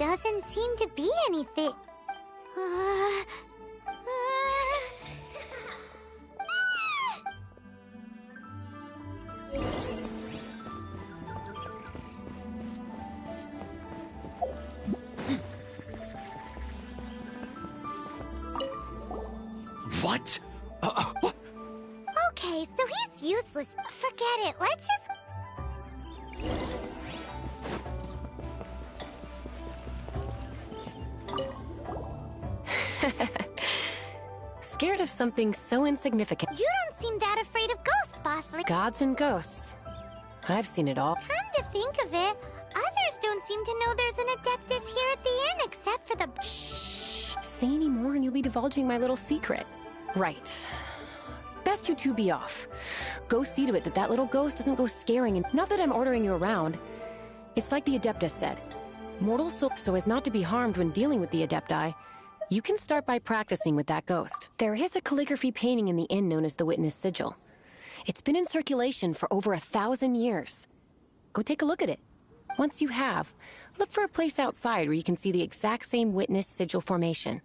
doesn't seem to be anything. What? Okay, so he's useless. Forget it. Let's just... Scared of something so insignificant. You don't seem that afraid of ghosts, Boss Lady. Gods and ghosts. I've seen it all. Come to think of it, others don't seem to know there's an Adeptus here at the inn except for the... Shh! Say any more and you'll be divulging my little secret. Right. Best you two be off. Go see to it that that little ghost doesn't go scaring and... Not that I'm ordering you around. It's like the Adeptus said. Mortals so as not to be harmed when dealing with the Adepti. You can start by practicing with that ghost. There is a calligraphy painting in the inn known as the Witness Sigil. It's been in circulation for over 1,000 years. Go take a look at it. Once you have, look for a place outside where you can see the exact same Witness Sigil formation.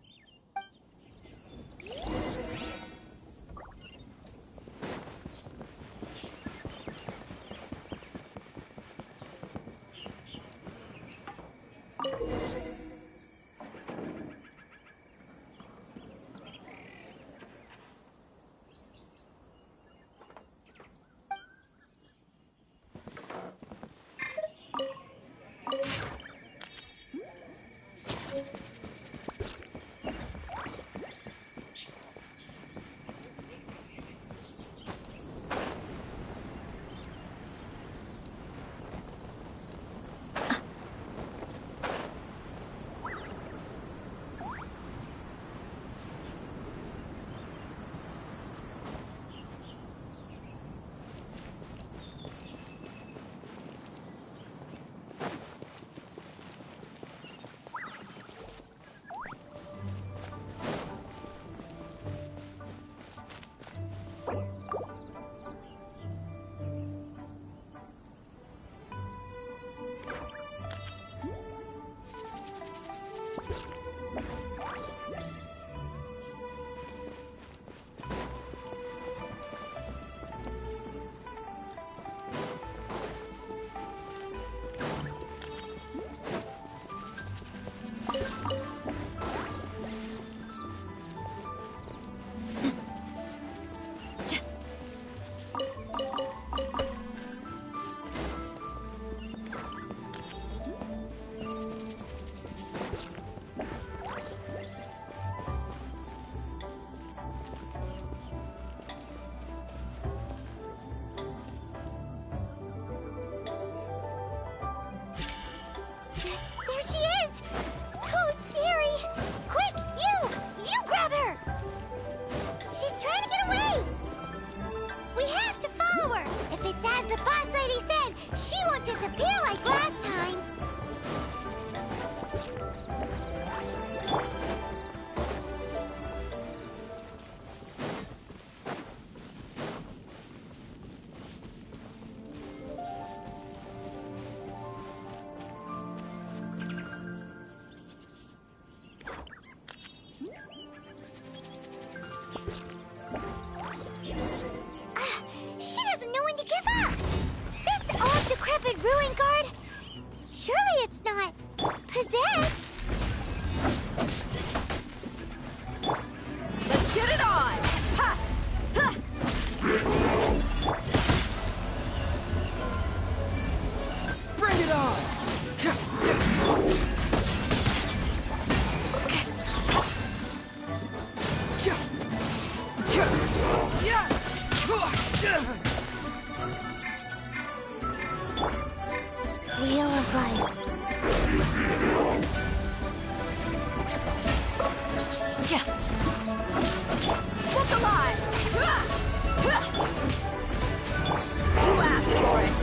Ruin guard? Surely it's not possessed. Let's get it on! Ha! Ha! Bring it on! Wheel of Life. Look alive! Who asked for it?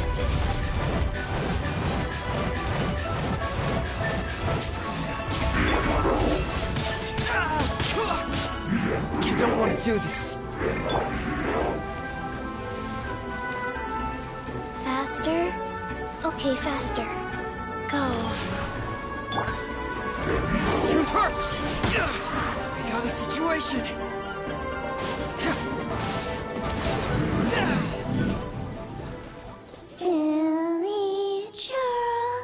You don't want to do this. Faster? Okay, faster. Go. It hurts! I got a situation! Silly churl.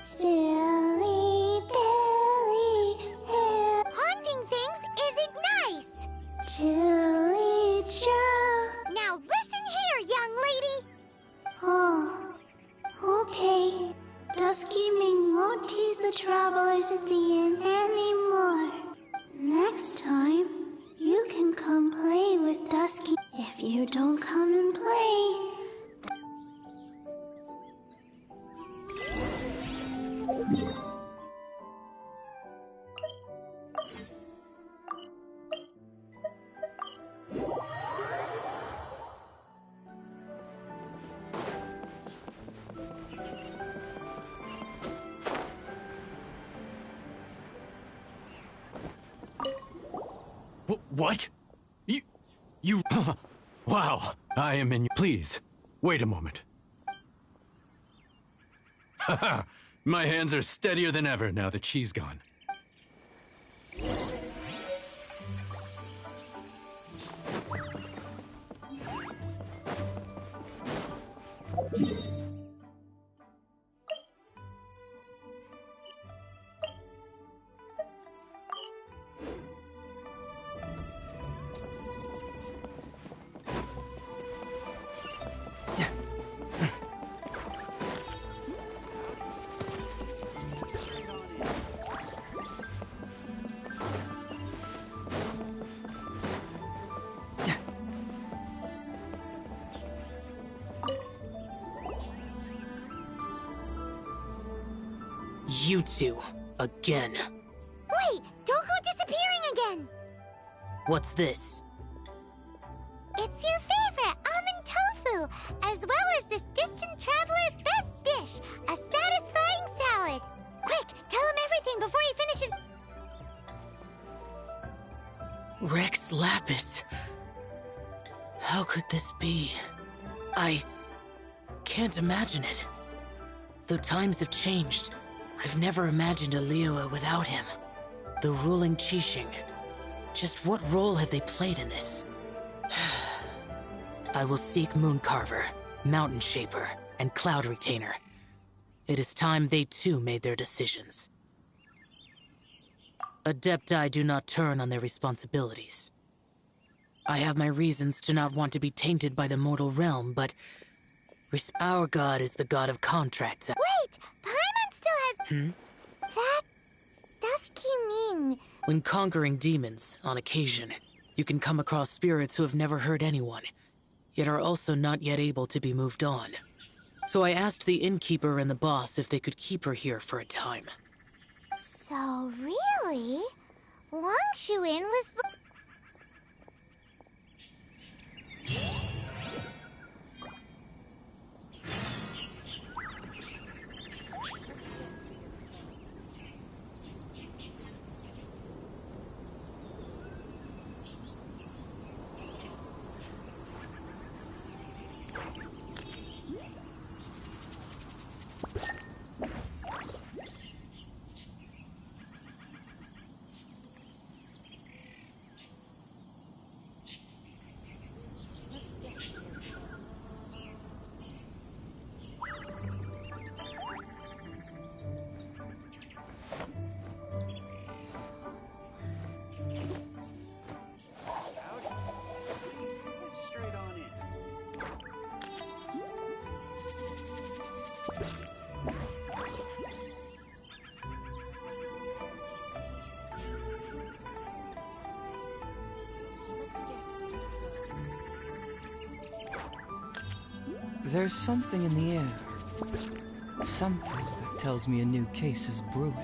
Silly Billy. Haunting things isn't nice. Silly churl. Now listen here, young lady. Oh, okay. Dusky Ming won't tease the travelers at the inn anymore. Next time, you can come play with Dusky. If you don't come and play... What? You... Wow, I am in... Please, wait a moment. Haha, my hands are steadier than ever now that she's gone. You two, again. Wait, don't go disappearing again! What's this? It's your favorite almond tofu, as well as this distant traveler's best dish, a satisfying salad. Quick, tell him everything before he finishes... Rex Lapis. How could this be? I can't imagine it. Though times have changed, I've never imagined a Liyue without him. The ruling Qixing. Just what role have they played in this? I will seek Mooncarver, Mountain Shaper, and Cloud Retainer. It is time they too made their decisions. Adepti do not turn on their responsibilities. I have my reasons to not want to be tainted by the mortal realm, but... Our god is the god of contracts. Wait! Paimon still has... That... Dusky Ming... When conquering demons, on occasion, you can come across spirits who have never hurt anyone, yet are also not yet able to be moved on. So I asked the innkeeper and the boss if they could keep her here for a time. So really? Wangshuin was the... Straight on in. There's something in the air. Something that tells me a new case is brewing.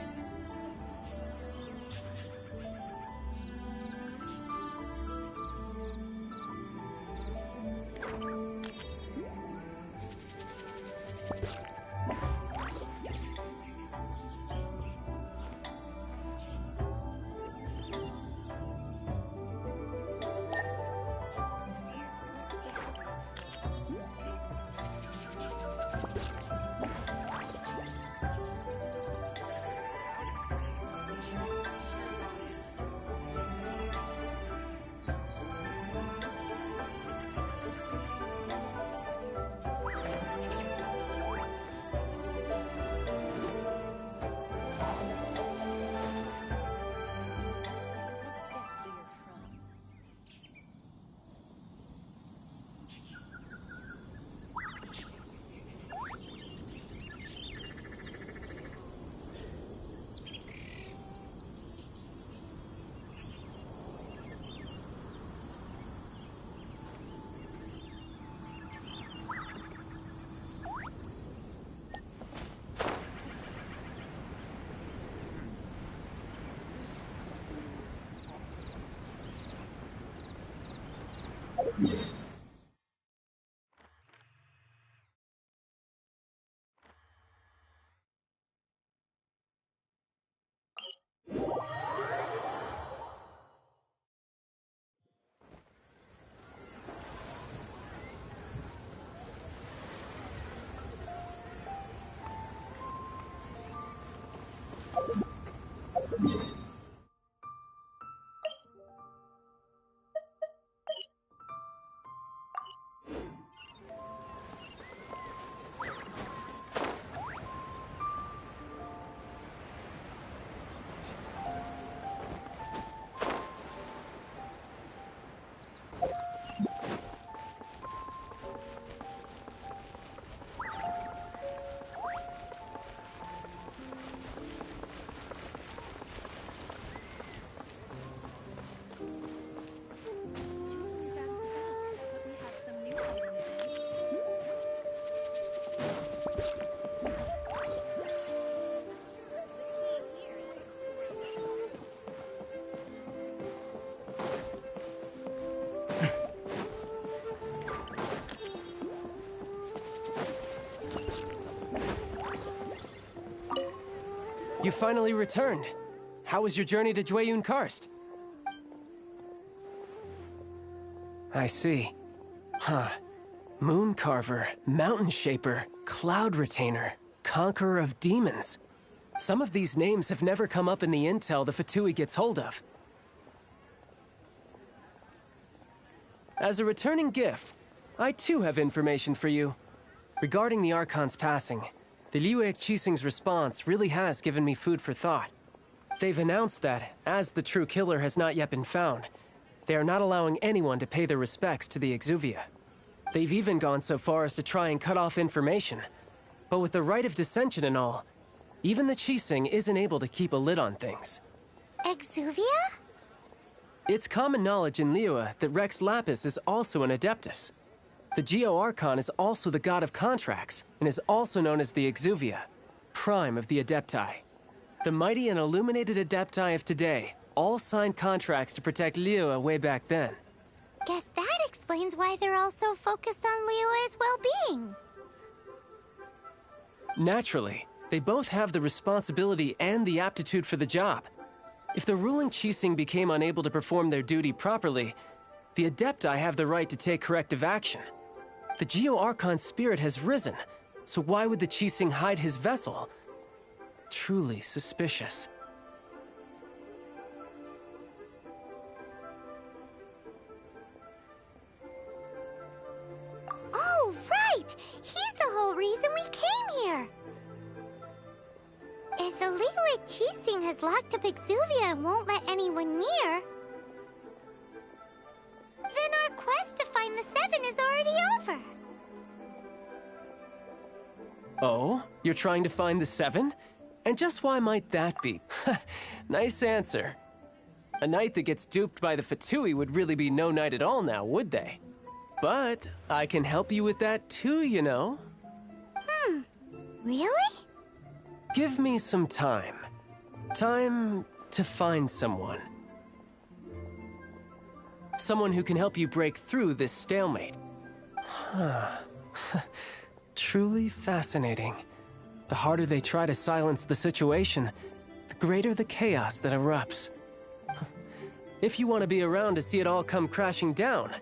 You finally returned. How was your journey to Jueyun Karst? I see. Huh. Moon Carver, Mountain Shaper, Cloud Retainer, Conqueror of Demons. Some of these names have never come up in the intel the Fatui gets hold of. As a returning gift, I too have information for you. Regarding the Archon's passing, the Liyue Qixing's response really has given me food for thought. They've announced that, as the true killer has not yet been found, they are not allowing anyone to pay their respects to the Exuvia. They've even gone so far as to try and cut off information. But with the right of dissension and all, even the Qixing isn't able to keep a lid on things. Exuvia? It's common knowledge in Liyue that Rex Lapis is also an Adeptus. The Geo-Archon is also the god of contracts, and is also known as the Exuvia, prime of the Adepti. The mighty and illuminated Adepti of today all signed contracts to protect Liyue way back then. Guess that explains why they're all so focused on Liyue's well-being. Naturally, they both have the responsibility and the aptitude for the job. If the ruling Qixing became unable to perform their duty properly, the Adepti have the right to take corrective action. The Geo-Archon's spirit has risen, so why would the Qixing hide his vessel? Truly suspicious. Oh, right! He's the whole reason we came here! If the Liyue Qixing has locked up Exuvia and won't let anyone near, then our quest to find the Seven is already over. Oh? You're trying to find the Seven? And just why might that be? Nice answer. A knight that gets duped by the Fatui would really be no knight at all now, would they? But I can help you with that too, you know. Really? Give me some time. Time to find someone. Someone who can help you break through this stalemate. Truly fascinating. The harder they try to silence the situation, the greater the chaos that erupts. If you want to be around to see it all come crashing down.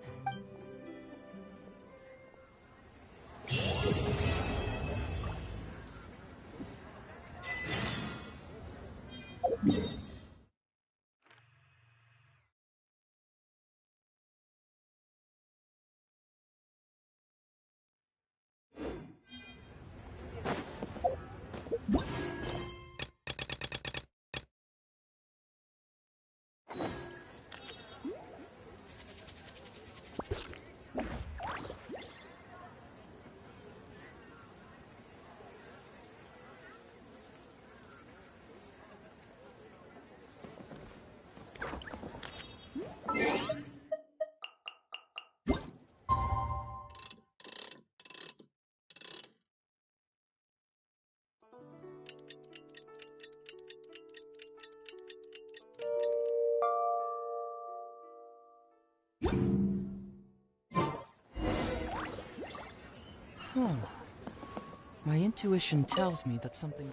My intuition tells me that something...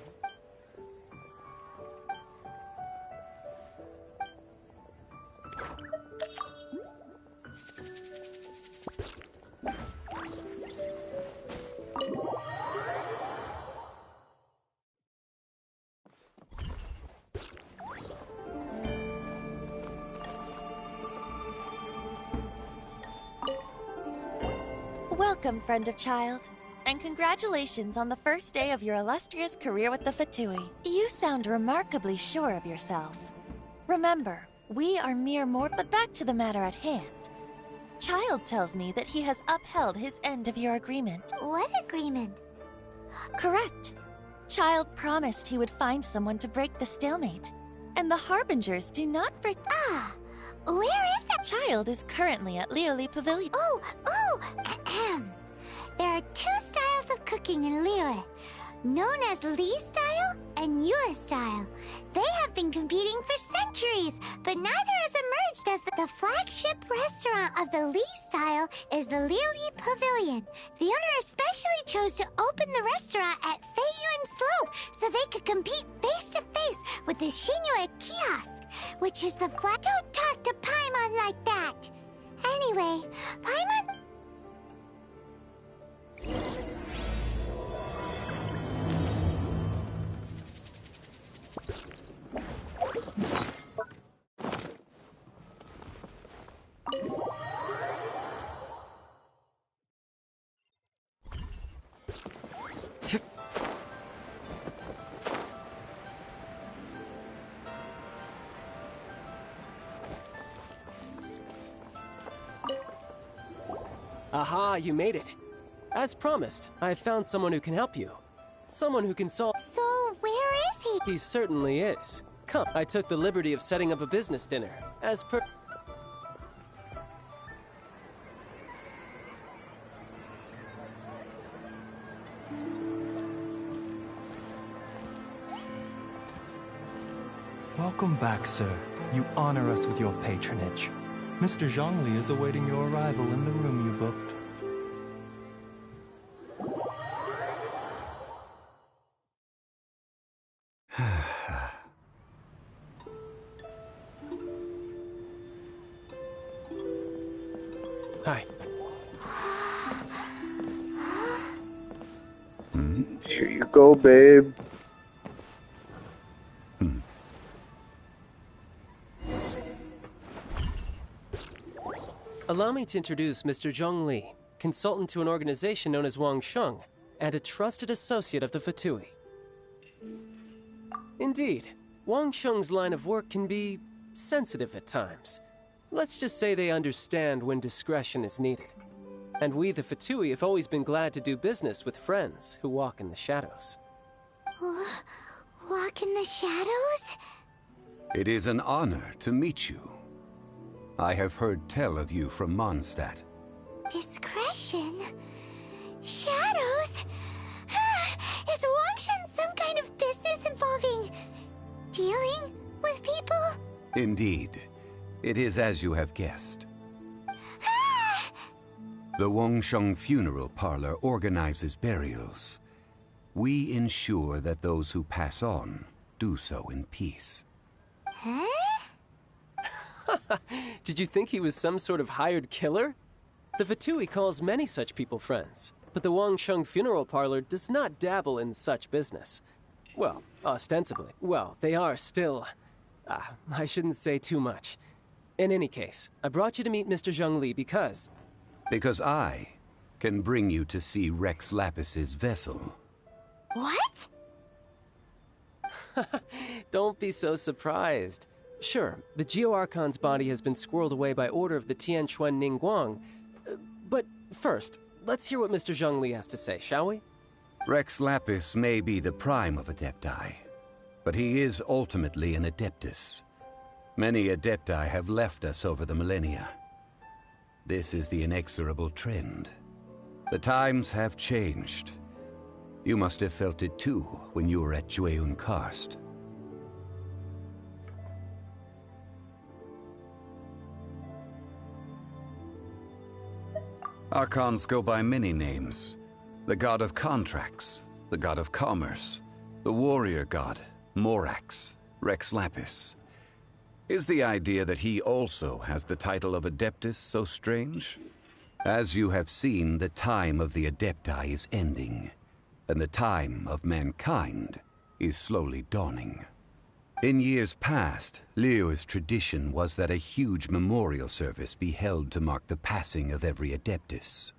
Welcome, friend of child. And congratulations on the first day of your illustrious career with the Fatui. You sound remarkably sure of yourself. Remember, we are mere but back to the matter at hand. Child tells me that he has upheld his end of your agreement. What agreement? Correct. Child promised he would find someone to break the stalemate. And the Harbingers do not break... Ah, where is that? Child is currently at Lioli Pavilion. Oh, ahem. There are two styles of cooking in Liyue, known as Li style and Yue style. They have been competing for centuries, but neither has emerged as the flagship restaurant of the Li style is the Lioli Pavilion. The owner especially chose to open the restaurant at Feiyuan Slope so they could compete face to face with the Xinyue kiosk, which is the flag. Don't talk to Paimon like that. Anyway, Paimon... Aha, you made it. As promised, I found someone who can help you. Someone who can solve... So, where is he? He certainly is. Come, I took the liberty of setting up a business dinner, as per... Welcome back, sir. You honor us with your patronage. Mr. Zhongli is awaiting your arrival in the room you booked. Hi. Here you go, babe. Allow me to introduce Mr. Zhong Li, consultant to an organization known as Wang Sheng, and a trusted associate of the Fatui. Indeed, Wang Sheng's line of work can be sensitive at times. Let's just say they understand when discretion is needed. And we, the Fatui, have always been glad to do business with friends who walk in the shadows. Walk in the shadows? It is an honor to meet you. I have heard tell of you from Mondstadt. Discretion? Shadows? Is Wang Shen some kind of business involving... dealing with people? Indeed. It is as you have guessed. The Wangsheng Funeral Parlor organizes burials. We ensure that those who pass on do so in peace. Huh? Did you think he was some sort of hired killer? The Fatui calls many such people friends, but the Wangsheng Funeral Parlor does not dabble in such business. Well, ostensibly. Well, they are still... I shouldn't say too much. In any case, I brought you to meet Mr. Zhong Li because... Because I can bring you to see Rex Lapis's vessel. What? Don't be so surprised. Sure, the Geo-Archon's body has been squirreled away by order of the Tianquan Ningguang. But first, let's hear what Mr. Zhong Li has to say, shall we? Rex Lapis may be the prime of Adepti, but he is ultimately an Adeptus. Many Adepti have left us over the millennia. This is the inexorable trend. The times have changed. You must have felt it too when you were at Jueyun Karst. Archons go by many names. The god of contracts, the god of commerce, the warrior god, Morax, Rex Lapis. Is the idea that he also has the title of Adeptus so strange? As you have seen, the time of the Adepti is ending, and the time of mankind is slowly dawning. In years past, Liyue's tradition was that a huge memorial service be held to mark the passing of every Adeptus.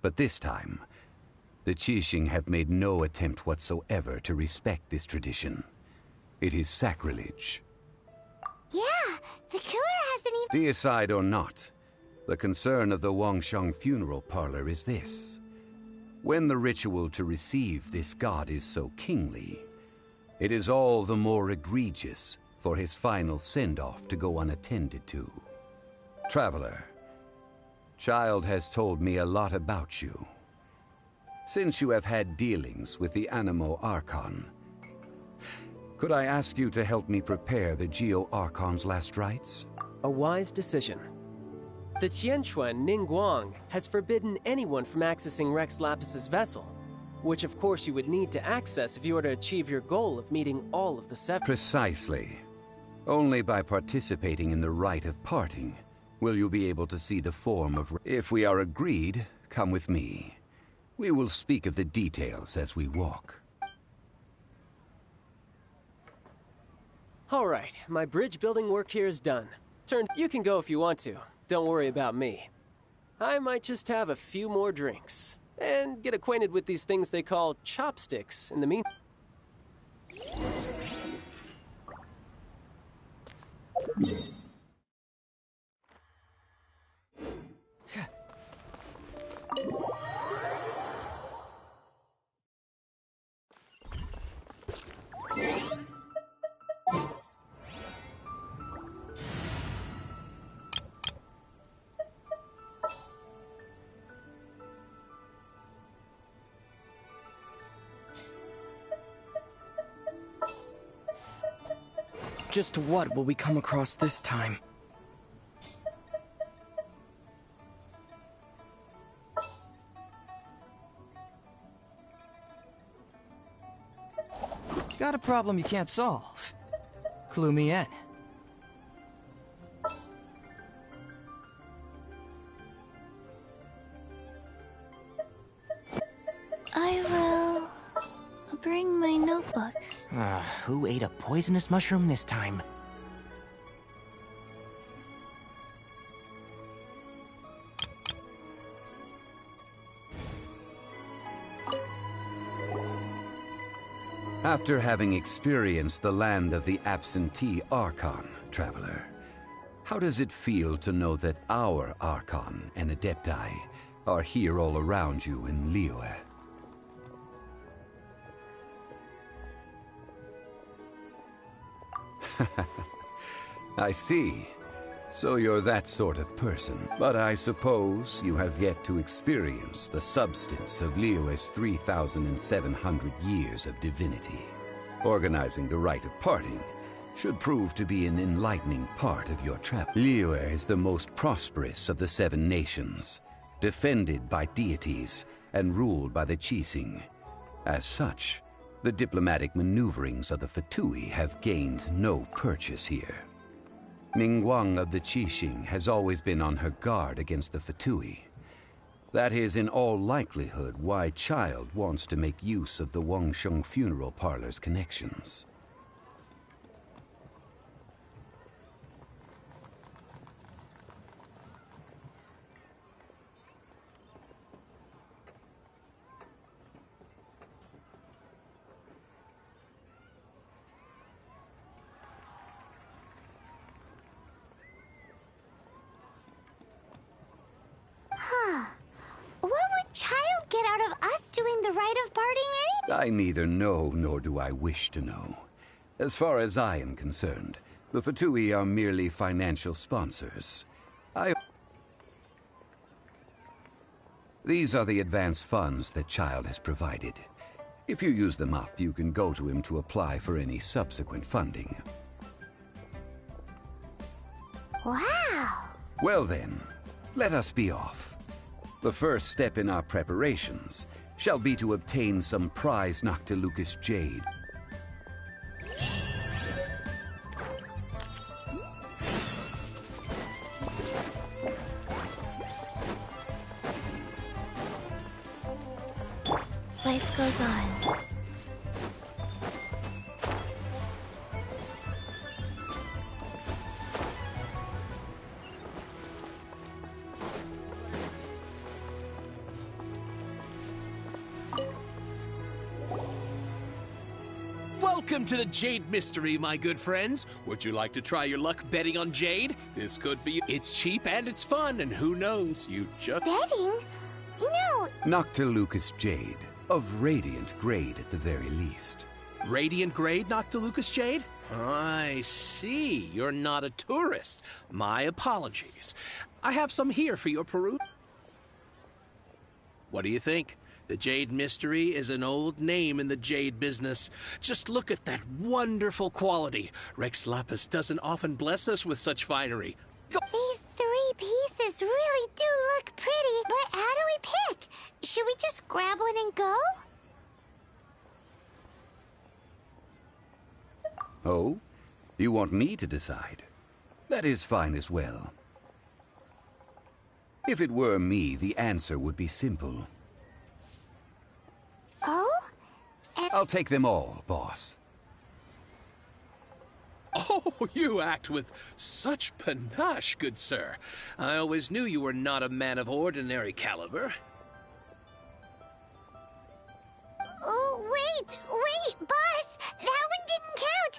But this time, the Qixing have made no attempt whatsoever to respect this tradition. It is sacrilege. Yeah, the killer hasn't even... Deicide or not, the concern of the Wangsheng funeral parlor is this. When the ritual to receive this god is so kingly, it is all the more egregious for his final send-off to go unattended to. Traveler, Child has told me a lot about you. Since you have had dealings with the Animo Archon, could I ask you to help me prepare the Geo Archon's last rites? A wise decision. The Qianquan Ningguang has forbidden anyone from accessing Rex Lapis's vessel, which of course you would need to access if you were to achieve your goal of meeting all of the seven. Precisely. Only by participating in the rite of parting will you be able to see the form of... If we are agreed, come with me. We will speak of the details as we walk. All right, my bridge building work here is done. You can go if you want to. Don't worry about me. I might just have a few more drinks and get acquainted with these things they call chopsticks in the meantime. Just what will we come across this time? Got a problem you can't solve? Clue me in. I will bring my notebook. Who ate a poisonous mushroom this time? After having experienced the land of the absentee Archon, Traveler, how does it feel to know that our Archon and Adepti are here all around you in Liyue? I see. So you're that sort of person. But I suppose you have yet to experience the substance of Liyue's 3,700 years of divinity. Organizing the rite of parting should prove to be an enlightening part of your trap. Liyue is the most prosperous of the 7 nations, defended by deities and ruled by the Qixing. As such, the diplomatic maneuverings of the Fatui have gained no purchase here. Ningguang of the Qixing has always been on her guard against the Fatui. That is in all likelihood why Child wants to make use of the Wangsheng funeral parlor's connections. What would Child get out of us doing the rite of parting anyway? I neither know nor do I wish to know. As far as I am concerned, the Fatui are merely financial sponsors. These are the advance funds that Child has provided. If you use them up, you can go to him to apply for any subsequent funding. Wow! Well then, let us be off. The first step in our preparations shall be to obtain some prize Noctilucous jade. Life goes on. Welcome to the Jade Mystery, my good friends. Would you like to try your luck betting on Jade? This could be... It's cheap and it's fun, and who knows, you just... Betting? No! Noctilucous jade, of radiant grade at the very least. Radiant grade, Noctilucous jade? I see. You're not a tourist. My apologies. I have some here for your perusal. What do you think? The Jade Mystery is an old name in the jade business. Just look at that wonderful quality. Rex Lapis doesn't often bless us with such finery. Go. These 3 pieces really do look pretty, but how do we pick? Should we just grab one and go? Oh? You want me to decide? That is fine as well. If it were me, the answer would be simple. Oh? I'll take them all, boss. Oh, you act with such panache, good sir. I always knew you were not a man of ordinary caliber. Oh, wait, boss! That one didn't count!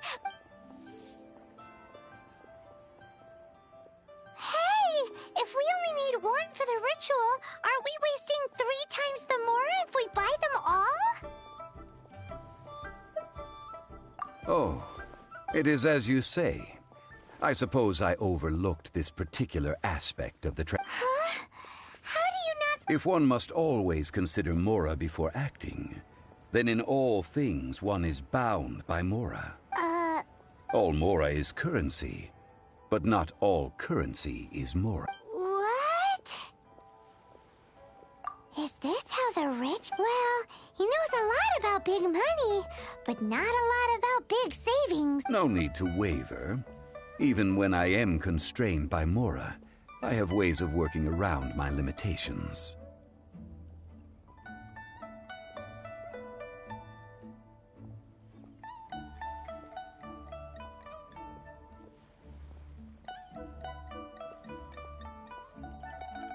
Hey! If we only need 1 for the ritual, aren't we wasting 3 times the more if we buy them all? Oh, it is as you say. I suppose I overlooked this particular aspect of the Huh? How do you not... If one must always consider Mora before acting, then in all things one is bound by Mora. All Mora is currency, but not all currency is Mora. What? Is this how the rich... Well, he knows a lot about big money, but not a lot about big savings. No need to waver. Even when I am constrained by Mora, I have ways of working around my limitations.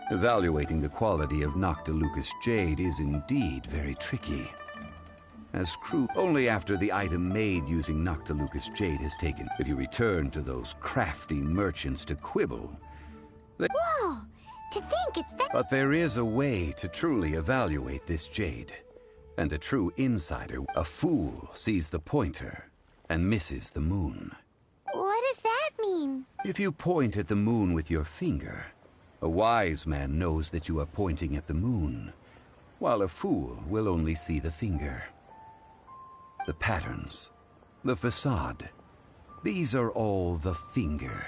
Evaluating the quality of Noctilucous jade is indeed very tricky. As crude only after the item made using Noctilucous jade is taken. If you return to those crafty merchants to quibble, Whoa! To think it's that... But there is a way to truly evaluate this jade. And a true insider, a fool, sees the pointer and misses the moon. What does that mean? If you point at the moon with your finger, a wise man knows that you are pointing at the moon, while a fool will only see the finger. The patterns, the facade, these are all the finger.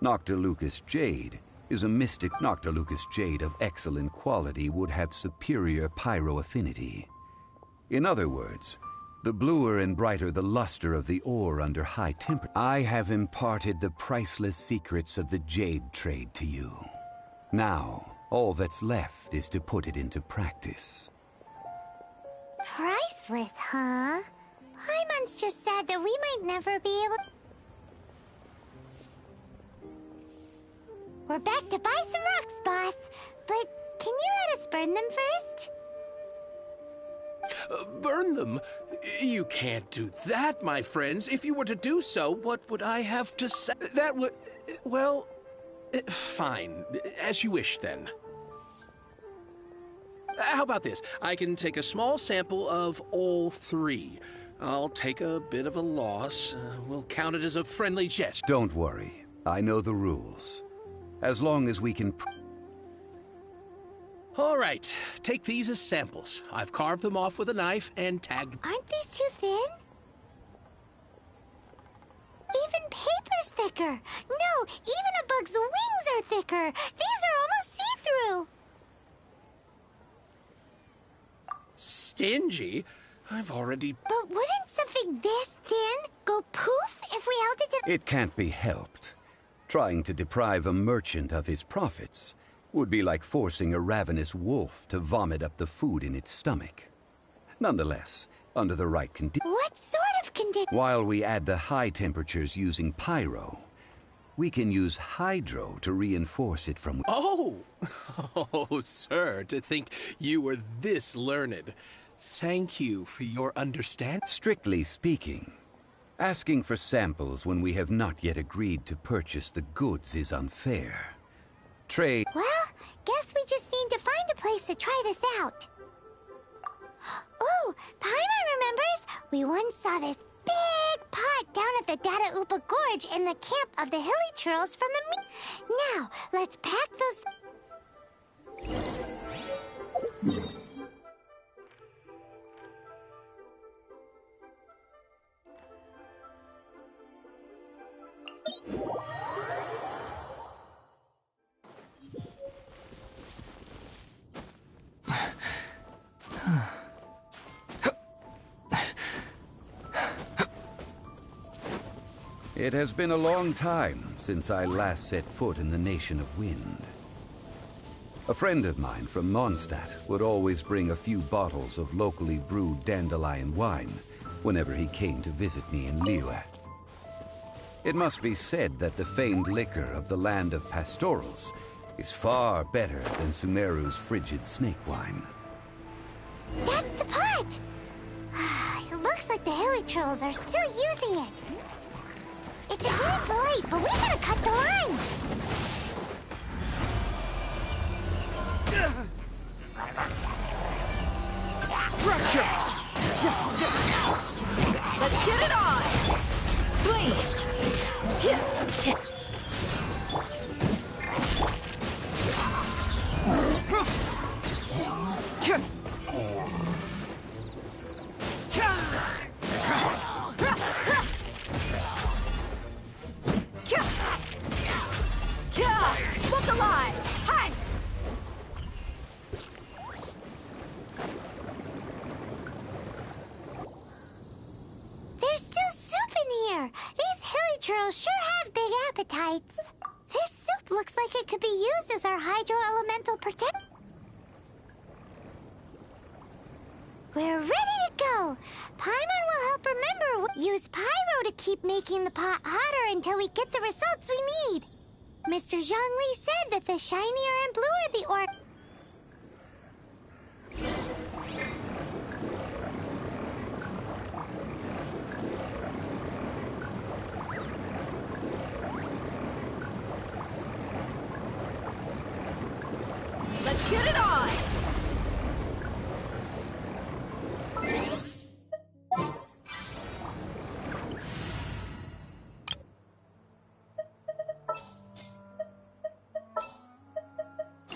Noctilucous jade is a mystic. Noctilucous jade of excellent quality would have superior pyro affinity. In other words, the bluer and brighter the luster of the ore under high temperature. I have imparted the priceless secrets of the jade trade to you. Now, all that's left is to put it into practice. Priceless, huh? Paimon's just sad that we might never be able... We're back to buy some rocks, boss. But can you let us burn them first? Burn them? You can't do that, my friends. If you were to do so, what would I have to say? That would... well... fine. As you wish, then. How about this? I can take a small sample of all 3. I'll take a bit of a loss. We'll count it as a friendly gesture. Don't worry. I know the rules. As long as we can... All right. Take these as samples. I've carved them off with a knife and tagged... Aren't these too thin? Even paper's thicker. No, even a bug's wings are thicker. These are almost see-through. stingy. I've already... But wouldn't something this thin go poof if we held it to... It can't be helped. Trying to deprive a merchant of his profits would be like forcing a ravenous wolf to vomit up the food in its stomach. Nonetheless, under the right conditions... What sort of condition? While we add the high temperatures using pyro, we can use hydro to reinforce it from... Oh! Oh, sir, to think you were this learned. Thank you for your understanding. Strictly speaking, asking for samples when we have not yet agreed to purchase the goods is unfair. Trade... Well, guess we just need to find a place to try this out. Ooh, Paimon remembers we once saw this big pot down at the Dada Upa Gorge in the camp of the Hilly Churls from the... Now, let's pack those... It has been a long time since I last set foot in the Nation of Wind. A friend of mine from Mondstadt would always bring a few bottles of locally brewed dandelion wine whenever he came to visit me in Liyue. It must be said that the famed liquor of the land of pastorals is far better than Sumeru's frigid snake wine. That's the pot! It looks like the Hilly Trolls are still using it. It's a very polite, but we gotta cut the line! Let's get it on! Bleed! Look alive! Hi! There's still soup in here! These Hilly Churls sure have big appetites. This soup looks like it could be used as our hydro-elemental protect... We're ready to go! Paimon will help remember. Use pyro to keep making the pot hotter until we get the results we need. Mr. Zhongli said that the shinier and bluer the ore... Let's get it on!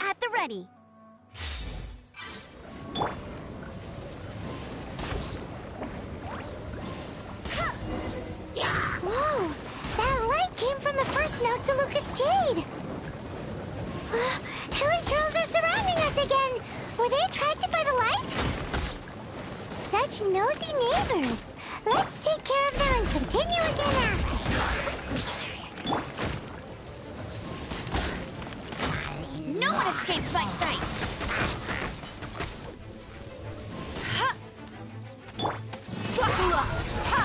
At the ready. Whoa! That light came from the first Noctilucous Jade! Hilly Trolls are surrounding us again! Were they attracted by the light? Such nosy neighbors! Let's take care of them and continue again after. No one escapes my sights! Buckle up! Ha!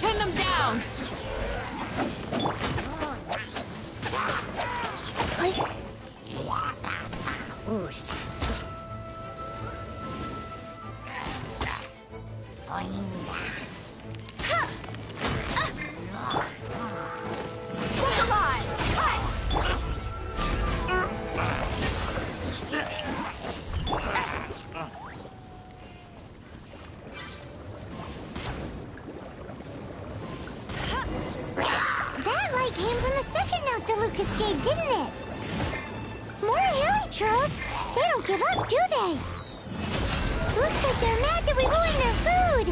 Pin them down! Look alive! That light came from the second Noctilucous Jade, didn't it? More Hilly Trolls? They don't give up, do they? Looks like they're mad that we ruined their food!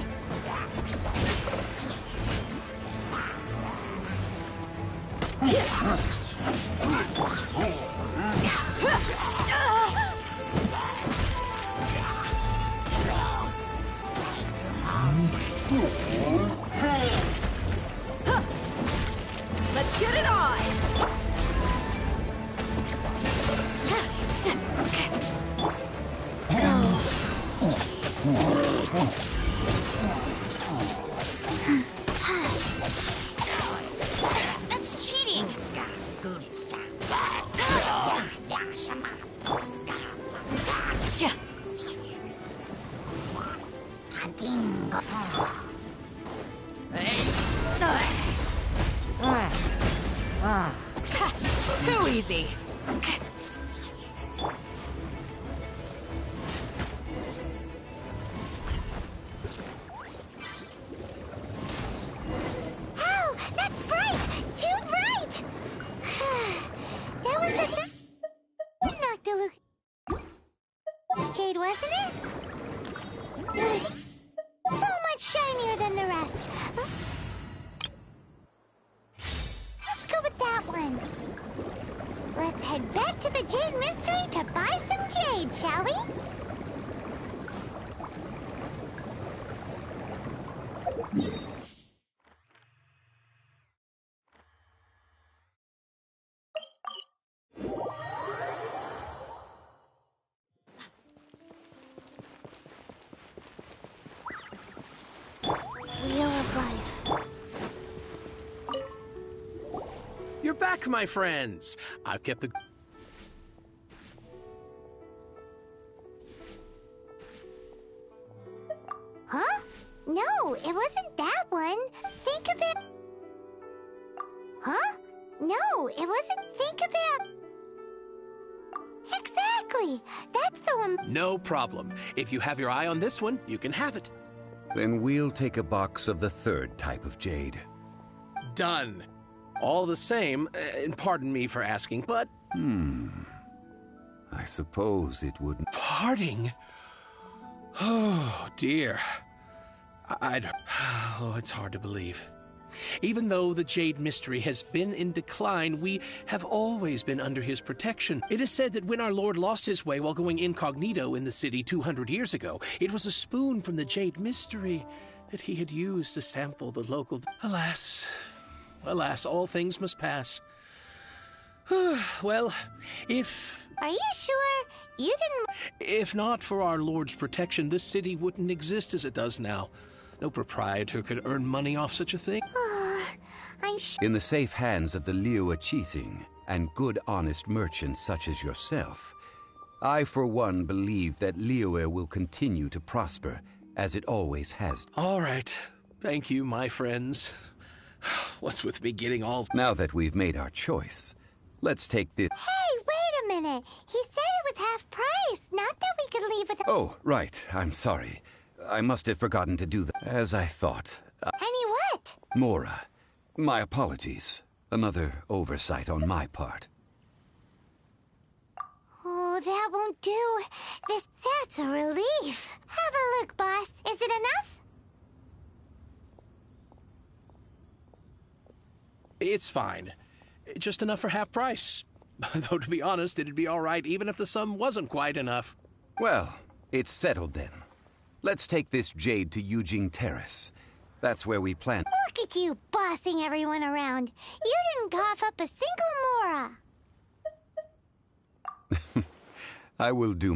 to look. This jade, wasn't it? It was so much shinier than the rest. Let's go with that one. Let's head back to the Jade Mystery to buy some jade, shall we? Wheel of Life. You're back, my friends. I've kept the... Huh? No, it wasn't that one. Think about... Huh? No, it wasn't... Think about... Exactly! That's the one... No problem. If you have your eye on this one, you can have it. Then we'll take a box of the third type of jade. Done. All the same, and pardon me for asking, but... I suppose it wouldn't... Parting? Oh, dear. Oh, it's hard to believe. Even though the Jade Mystery has been in decline, we have always been under his protection. It is said that when our Lord lost his way while going incognito in the city 200 years ago, it was a spoon from the Jade Mystery that he had used to sample the local... Alas, alas, all things must pass. Well, if... Are you sure? You didn't... If not for our Lord's protection, this city wouldn't exist as it does now. No proprietor could earn money off such a thing. I'm sure... In the safe hands of the Liu Chising and good honest merchants such as yourself, I for one believe that Liyue will continue to prosper as it always has. All right. Thank you, my friends. What's with me getting all... Now that we've made our choice, let's take this... Hey, wait a minute. He said it was half price, not that we could leave with... Oh, right. I'm sorry. I must have forgotten to do that, as I thought. Any what? Mora, my apologies. Another oversight on my part. Oh, that won't do. That's a relief. Have a look, boss. Is it enough? It's fine. Just enough for half price. Though, to be honest, it'd be all right even if the sum wasn't quite enough. Well, it's settled then. Let's take this jade to Yujing Terrace. That's where we plan. Look at you bossing everyone around. You didn't cough up a single Mora. I will do...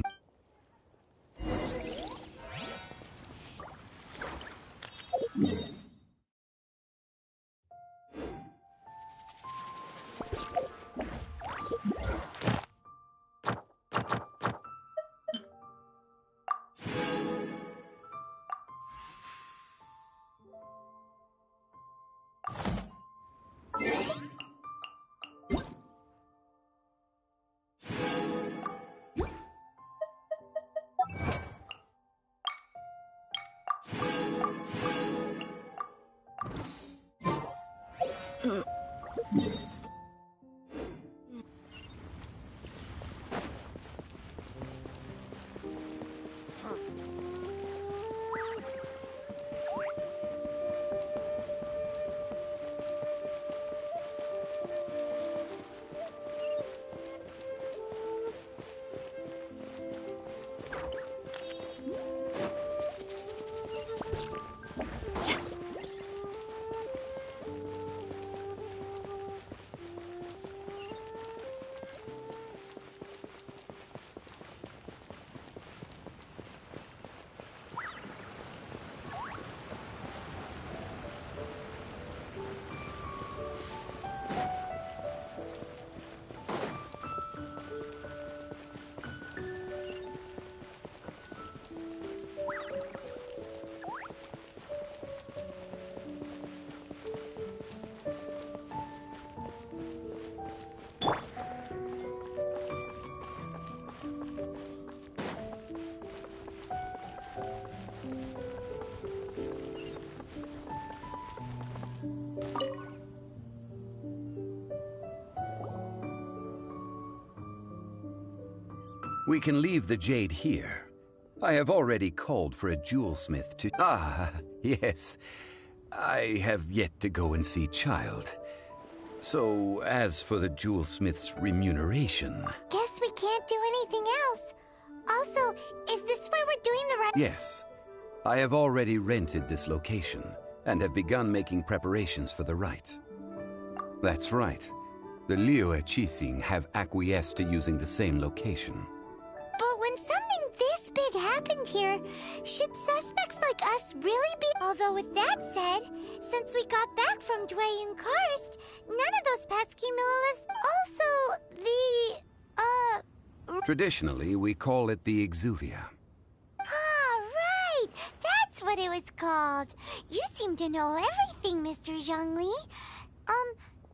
We can leave the jade here. I have already called for a jewelsmith to... Ah, yes. I have yet to go and see Child. So, as for the jewelsmith's remuneration... Guess we can't do anything else. Also, is this where we're doing the right... Yes. I have already rented this location, and have begun making preparations for the rite. That's right. The Liyue Qixing have acquiesced to using the same location. But when something this big happened here, should suspects like us really be... Although with that said, since we got back from Dway and Karst, none of those pesky milliliths... Also, Traditionally, we call it the Exuvia. Ah, right! That's what it was called. You seem to know everything, Mr. Zhongli.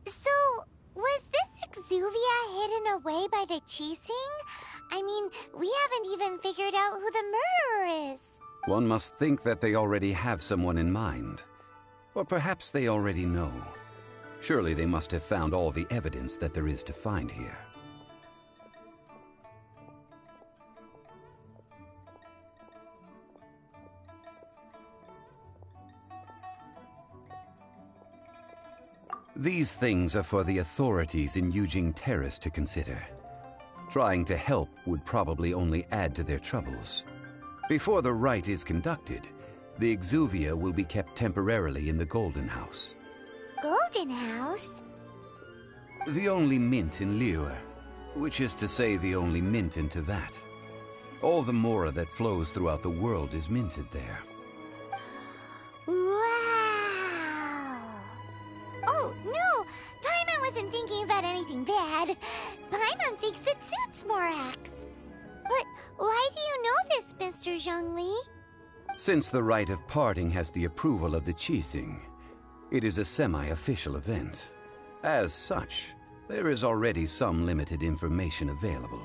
So, was this Exuvia hidden away by the Qixing? I mean, we haven't even figured out who the murderer is. One must think that they already have someone in mind. Or perhaps they already know. Surely they must have found all the evidence that there is to find here. These things are for the authorities in Yujing Terrace to consider. Trying to help would probably only add to their troubles. Before the rite is conducted, the Exuvia will be kept temporarily in the Golden House. Golden House? The only mint in Liyue, which is to say the only mint in Teyvat. All the mora that flows throughout the world is minted there. Wow! Oh, no! Paimon wasn't thinking about anything bad. Paimon thinks it suits Morax. But why do you know this, Mr. Zhongli? Since the rite of parting has the approval of the Qixing, it is a semi-official event. As such, there is already some limited information available.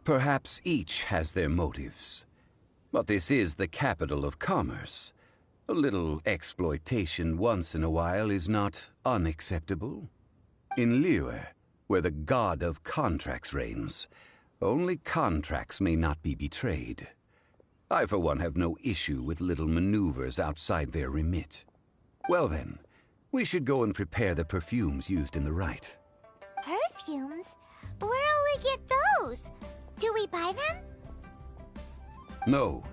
Perhaps each has their motives. But this is the capital of commerce. A little exploitation once in a while is not unacceptable. In Liyue, where the god of contracts reigns, only contracts may not be betrayed. I, for one, have no issue with little maneuvers outside their remit. Well then, we should go and prepare the perfumes used in the rite. Perfumes? Where'll we get those? Do we buy them? No.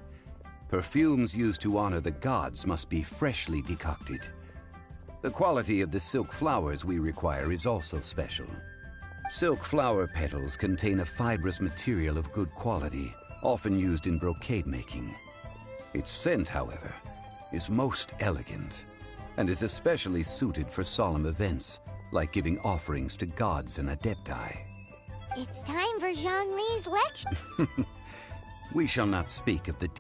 Perfumes used to honor the gods must be freshly decocted. The quality of the silk flowers we require is also special. Silk flower petals contain a fibrous material of good quality, often used in brocade making. Its scent, however, is most elegant, and is especially suited for solemn events, like giving offerings to gods and adepti. It's time for Zhongli's lecture. We shall not speak of the...